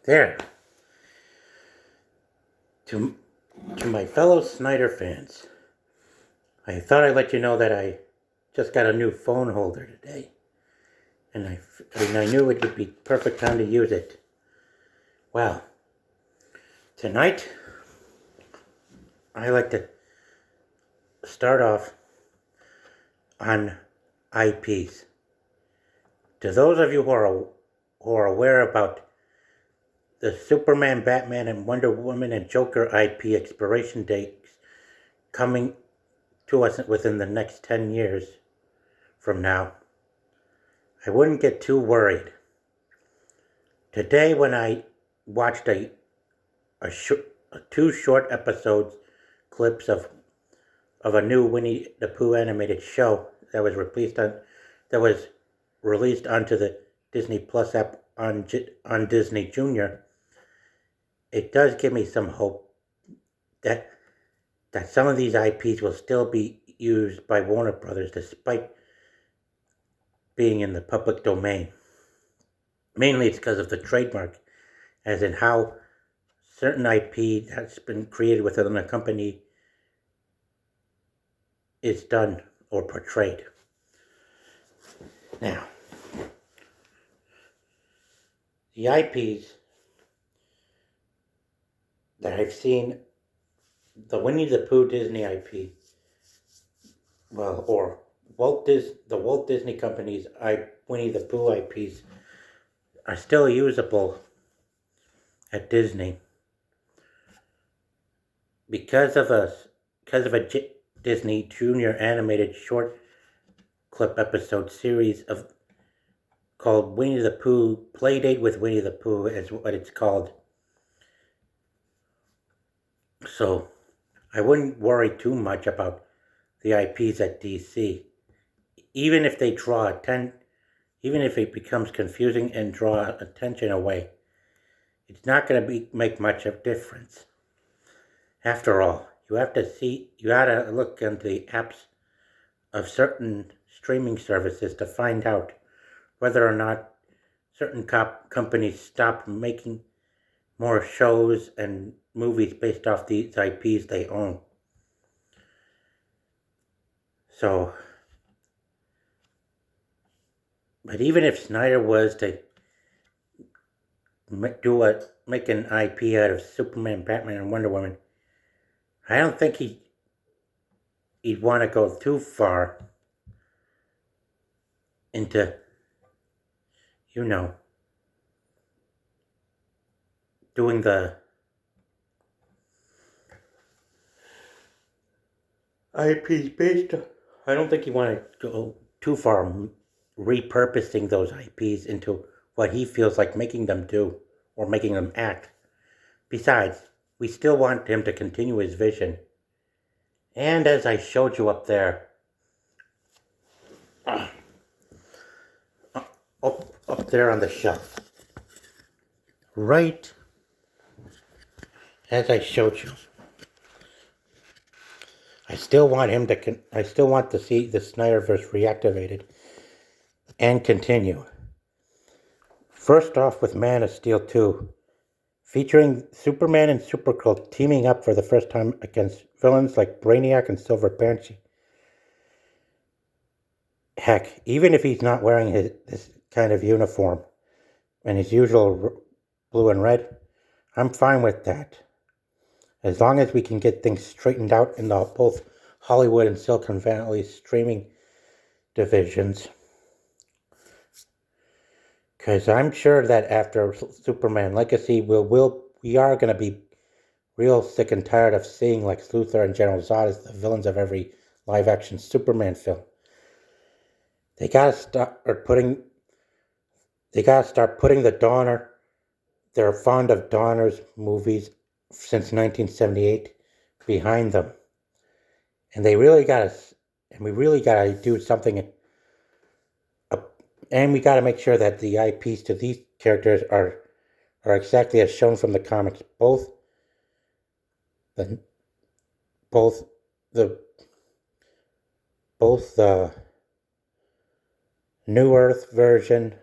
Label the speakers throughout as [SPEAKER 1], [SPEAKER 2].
[SPEAKER 1] There, to, to my fellow Snyder fans, I thought I'd let you know that I just got a new phone holder today, and I knew it would be perfect time to use it. Well, tonight, I like to start off on IPs. To those of you who are aware about the Superman, Batman, and Wonder Woman and Joker IP expiration dates coming to us within the next 10 years from now, I wouldn't get too worried. Today, when I watched two short episodes, clips of a new Winnie the Pooh animated show that was released onto the Disney Plus app on Disney Junior, it does give me some hope that some of these IPs will still be used by Warner Brothers despite being in the public domain. Mainly it's because of the trademark, as in how certain IP that's been created within a company is done or portrayed. Now, the IPs that I've seen, the Winnie the Pooh Disney IP, or the Walt Disney Company's Winnie the Pooh IPs are still usable at Disney because of a Disney Junior animated short clip episode series called Winnie the Pooh Playdate with Winnie the Pooh is what it's called. So I wouldn't worry too much about the IPs at DC. Even if it becomes confusing and draw attention away, it's not going to make much of a difference. After all, you gotta look into the apps of certain streaming services to find out whether or not certain companies stop making more shows and movies based off these IPs they own. So, but even if Snyder was to make an IP out of Superman, Batman, and Wonder Woman, I don't think he'd want to go too far into, doing the IPs based. I don't think he'd want to go too far repurposing those IPs into what he feels like making them do or making them act. Besides, we still want him to continue his vision. And as I showed you up there, up there on the shelf, right as I showed you, I still want to see the Snyderverse reactivated and continue. First off with Man of Steel 2, featuring Superman and Supergirl teaming up for the first time against villains like Brainiac and Silver Banshee. Heck, even if he's not wearing this kind of uniform and his usual blue and red, I'm fine with that. As long as we can get things straightened out in both Hollywood and Silicon Valley streaming divisions. Because I'm sure that after Superman Legacy, we are going to be real sick and tired of seeing Lex Luthor and General Zod as the villains of every live-action Superman film. They gotta start putting the Donner, their Fond of Donner's movies since 1978 behind them. And we really gotta do something. And we gotta make sure that the IPs to these characters are exactly as shown from the comics. Both the New Earth version,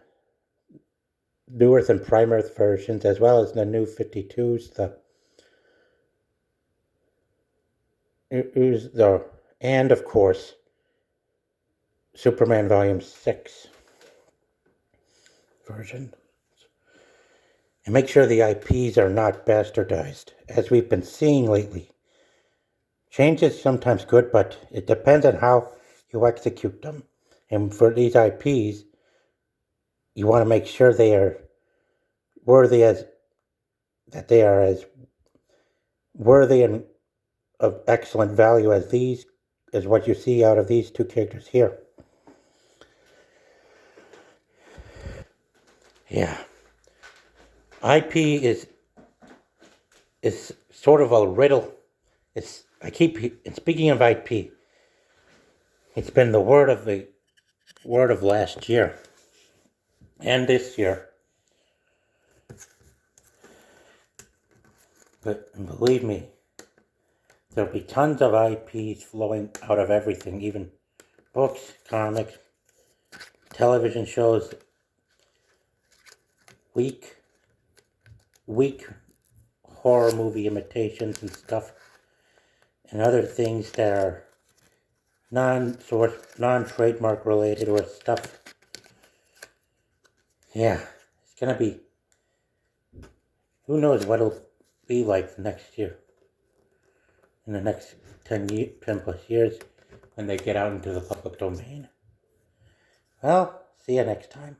[SPEAKER 1] New Earth and Prime Earth versions, as well as the new 52s, and of course, Superman Volume 6 version. And make sure the IPs are not bastardized, as we've been seeing lately. Change is sometimes good, but it depends on how you execute them. And for these IPs, you want to make sure they are worthy as worthy and of excellent value as what you see out of these two characters here. Yeah. IP is sort of a riddle. And speaking of IP, it's been the word of last year and this year. But believe me, there'll be tons of IPs flowing out of everything, even books, comics, television shows, weak horror movie imitations and stuff, and other things that are non-trademark related or stuff. Yeah, it's gonna be, who knows what it'll be like next year, in the next 10 plus years, when they get out into the public domain. Well, see you next time.